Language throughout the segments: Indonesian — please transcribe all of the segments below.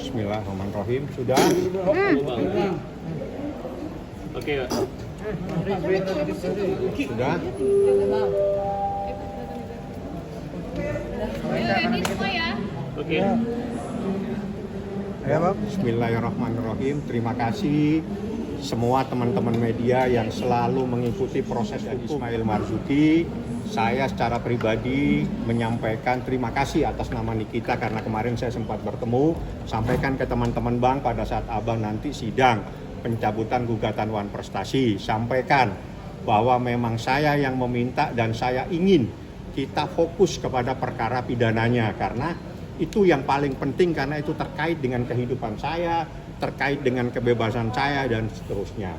Bismillahirrahmanirrahim. Sudah? Oke, Pak. Sudah? Ini semua ya. Oke. Bismillahirrahmanirrahim. Terima kasih semua teman-teman media yang selalu mengikuti proses Ismail Marzuki. Saya secara pribadi menyampaikan terima kasih atas nama Nikita karena kemarin saya sempat bertemu. Sampaikan ke teman-teman Bang pada saat Abang nanti sidang pencabutan gugatan Wan Prestasi. Sampaikan bahwa memang saya yang meminta dan saya ingin kita fokus kepada perkara pidananya karena itu yang paling penting karena itu terkait dengan kehidupan saya, terkait dengan kebebasan saya dan seterusnya.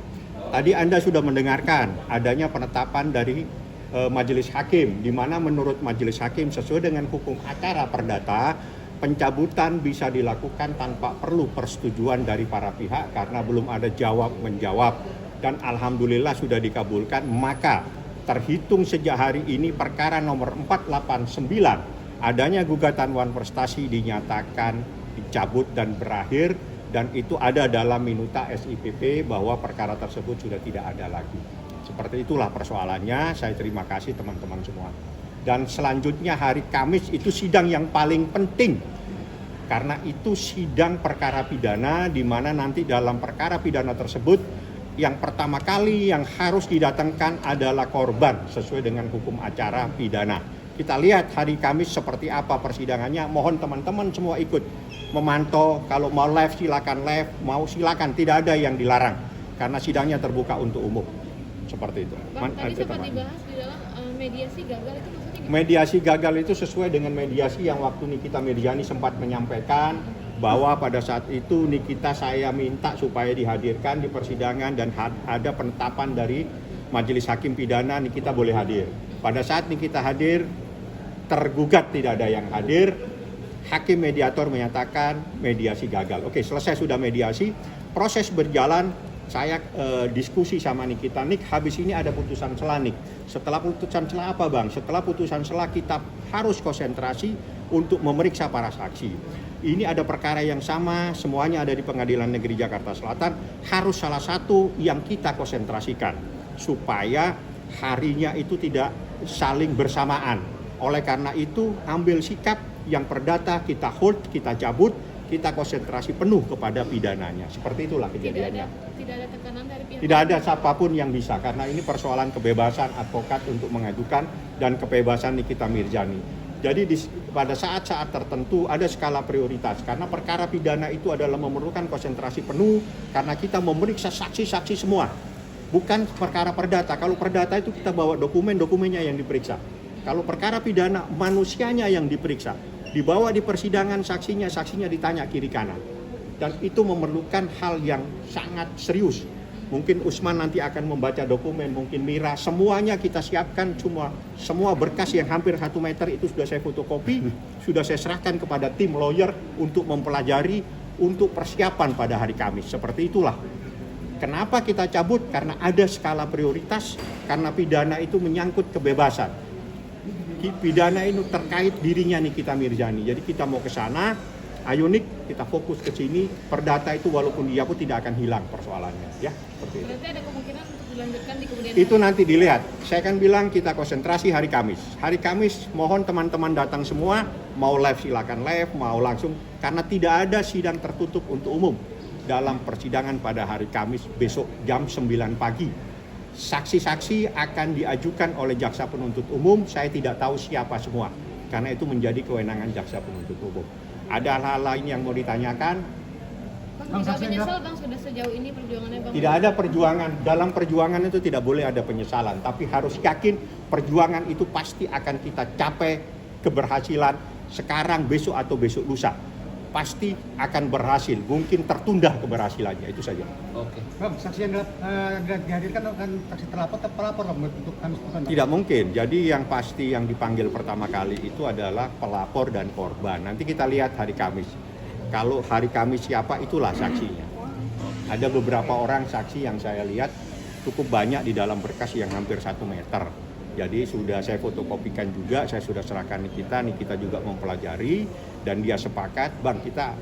Tadi Anda sudah mendengarkan adanya penetapan dari Majelis Hakim, di mana menurut Majelis Hakim sesuai dengan hukum acara perdata, pencabutan bisa dilakukan tanpa perlu persetujuan dari para pihak karena belum ada jawab-menjawab. Dan alhamdulillah sudah dikabulkan, maka terhitung sejak hari ini perkara nomor 489, adanya gugatan Wan Prestasi dinyatakan dicabut dan berakhir, dan itu ada dalam minuta SIPP bahwa perkara tersebut sudah tidak ada lagi. Seperti itulah persoalannya. Saya terima kasih teman-teman semua. Dan selanjutnya hari Kamis itu sidang yang paling penting. Karena itu sidang perkara pidana di mana nanti dalam perkara pidana tersebut yang pertama kali yang harus didatangkan adalah korban sesuai dengan hukum acara pidana. Kita lihat hari Kamis seperti apa persidangannya. Mohon teman-teman semua ikut memantau. Kalau mau live silakan live, mau silakan, tidak ada yang dilarang karena sidangnya terbuka untuk umum. Seperti itu. Bang, tadi sempat dibahas di dalam mediasi gagal itu maksudnya gimana? Mediasi gagal itu sesuai dengan mediasi yang waktu Nikita Mirzani sempat menyampaikan bahwa pada saat itu Nikita saya minta supaya dihadirkan di persidangan dan ada penetapan dari Majelis Hakim Pidana Nikita boleh hadir. Pada saat Nikita hadir, tergugat tidak ada yang hadir, Hakim mediator menyatakan mediasi gagal. Oke, selesai sudah mediasi, proses berjalan. Saya diskusi sama Nikita, habis ini ada putusan selah Nik. Setelah putusan selah apa Bang? Setelah putusan selah kita harus konsentrasi untuk memeriksa para saksi. Ini ada perkara yang sama, semuanya ada di Pengadilan Negeri Jakarta Selatan. Harus salah satu yang kita konsentrasikan supaya harinya itu tidak saling bersamaan. Oleh karena itu ambil sikap yang perdata kita hold, kita cabut, kita konsentrasi penuh kepada pidananya. Seperti itulah kejadiannya. Tidak ada tekanan dari pihak. Tidak ada siapapun yang bisa karena ini persoalan kebebasan advokat untuk mengajukan dan kebebasan Nikita Mirzani. Jadi pada saat-saat tertentu ada skala prioritas karena perkara pidana itu adalah memerlukan konsentrasi penuh karena kita memeriksa saksi-saksi semua. Bukan perkara perdata. Kalau perdata itu kita bawa dokumennya yang diperiksa. Kalau perkara pidana manusianya yang diperiksa. Dibawa di persidangan saksinya ditanya kiri kanan. Dan itu memerlukan hal yang sangat serius. Mungkin Usman nanti akan membaca dokumen, mungkin Mira, semuanya kita siapkan, semua berkas yang hampir 1 meter itu sudah saya fotokopi, sudah saya serahkan kepada tim lawyer untuk mempelajari, untuk persiapan pada hari Kamis. Seperti itulah. Kenapa kita cabut? Karena ada skala prioritas, karena pidana itu menyangkut kebebasan. Pidana itu terkait dirinya Nikita Mirzani. Jadi kita mau ke sana, ayo Nik, kita fokus ke sini. Perdata itu walaupun dia pun tidak akan hilang persoalannya, ya. Seperti itu. Berarti ada kemungkinan untuk dilanjutkan di kemudian Itu nanti dilihat. Saya akan bilang kita konsentrasi hari Kamis. Hari Kamis mohon teman-teman datang semua, mau live silakan live, mau langsung karena tidak ada sidang tertutup untuk umum dalam persidangan pada hari Kamis besok jam 9 pagi. Saksi-saksi akan diajukan oleh jaksa penuntut umum, saya tidak tahu siapa semua, karena itu menjadi kewenangan jaksa penuntut umum. Ada hal lain yang mau ditanyakan? Bang, tidak menyesal Bang sudah sejauh ini perjuangannya Bang? Tidak ada perjuangan, dalam perjuangan itu tidak boleh ada penyesalan, tapi harus yakin perjuangan itu pasti akan kita capai keberhasilan sekarang, besok atau besok lusa. Pasti akan berhasil, mungkin tertunda keberhasilannya, itu saja. Oke. Bang, saksi yang dihadirkan akan saksi terlapor atau pelapor Bang untuk Kamis depan? Tidak mungkin, jadi yang pasti yang dipanggil pertama kali itu adalah pelapor dan korban. Nanti kita lihat hari Kamis. Kalau hari Kamis siapa, itulah saksinya. Ada beberapa orang saksi yang saya lihat cukup banyak di dalam berkas yang hampir 1 meter. Jadi sudah saya fotokopikan juga, saya sudah serahkan Nikita juga mempelajari dan dia sepakat, Bang kita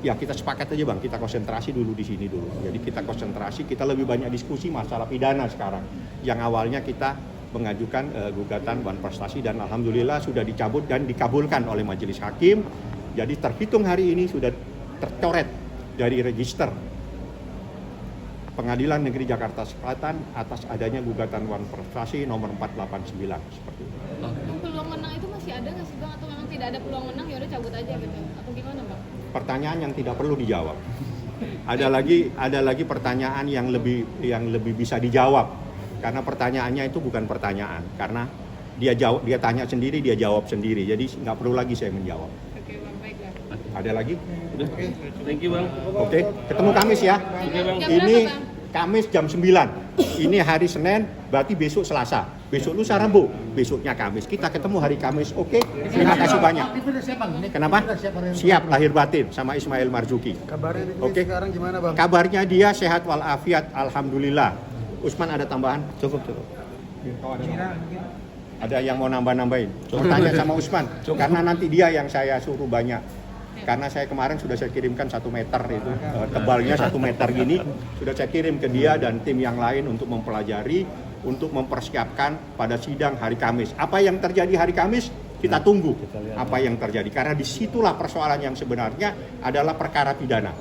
Ya kita sepakat aja Bang, kita konsentrasi dulu di sini dulu. Jadi kita konsentrasi, kita lebih banyak diskusi masalah pidana sekarang. Yang awalnya kita mengajukan gugatan Wan Prestasi dan alhamdulillah sudah dicabut dan dikabulkan oleh majelis hakim. Jadi terhitung hari ini sudah tercoret dari register Pengadilan Negeri Jakarta Selatan atas adanya gugatan Wan Prestasi nomor 489 seperti itu. Peluang menang itu masih ada nggak sih Bang? Atau memang tidak ada peluang menang ya udah cabut aja gitu? Atau gimana Bang? Pertanyaan yang tidak perlu dijawab. Ada lagi pertanyaan yang lebih bisa dijawab karena pertanyaannya itu bukan pertanyan karena dia tanya sendiri, dia jawab sendiri, jadi nggak perlu lagi saya menjawab. Oke Bang, baiklah. Ada lagi? Udah. Thank you Bang. Oke, ketemu Kamis ya. Oke Bang. Jam Ini berapa, Bang? Kamis jam 9. Ini hari Senin, berarti besok Selasa. Besok lusa Rabu, besoknya Kamis. Kita ketemu hari Kamis. Oke, terima kasih banyak. Aktif udah siap Bang? Kenapa? Udah siap hari ini. Siap lahir batin sama Ismail Marzuki. Kabarnya di Oke. sekarang gimana Bang? Kabarnya dia sehat walafiat, alhamdulillah. Usman ada tambahan? Cukup. Ada yang mau nambah-nambahin? Tanya sama Usman, karena nanti dia yang saya suruh banyak. Karena saya kemarin sudah saya kirimkan 1 meter itu, tebalnya 1 meter gini, sudah saya kirim ke dia dan tim yang lain untuk mempelajari, untuk mempersiapkan pada sidang hari Kamis. Apa yang terjadi hari Kamis? Kita tunggu apa yang terjadi. Karena disitulah persoalan yang sebenarnya adalah perkara pidana.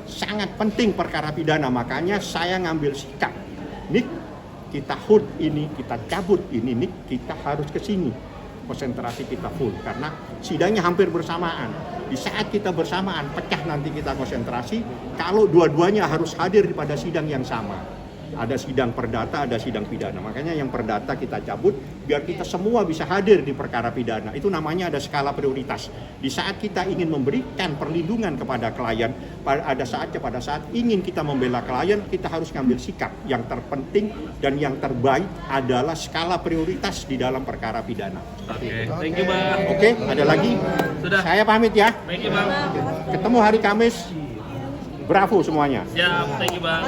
Sangat penting perkara pidana, makanya saya ngambil sikap. Nik, kita hold ini, kita cabut ini, Nik, kita harus ke sini. Konsentrasi kita full, karena sidangnya hampir bersamaan. Di saat kita bersamaan, pecah nanti kita konsentrasi, kalau dua-duanya harus hadir pada sidang yang sama. Ada sidang perdata, ada sidang pidana. Makanya yang perdata kita cabut, biar kita semua bisa hadir di perkara pidana. Itu namanya ada skala prioritas. Di saat kita ingin memberikan perlindungan kepada klien, pada saat ingin kita membela klien, kita harus ngambil sikap. Yang terpenting dan yang terbaik adalah skala prioritas di dalam perkara pidana. Oke. Thank you Bang. Oke, ada lagi? Sudah. Saya pamit ya. Thank you Bang. Ketemu hari Kamis. Bravo semuanya. Siap. Thank you Bang.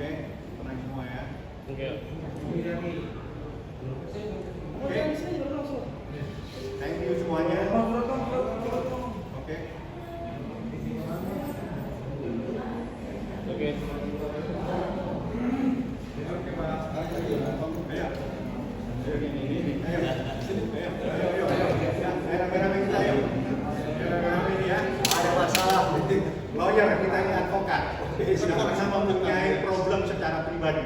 Oke, tenang semua ya. Oke. Thank you semuanya. Oke. Oke. Ada masalah lawyer kita ini advokat, sama-sama mempunyai problem secara pribadi.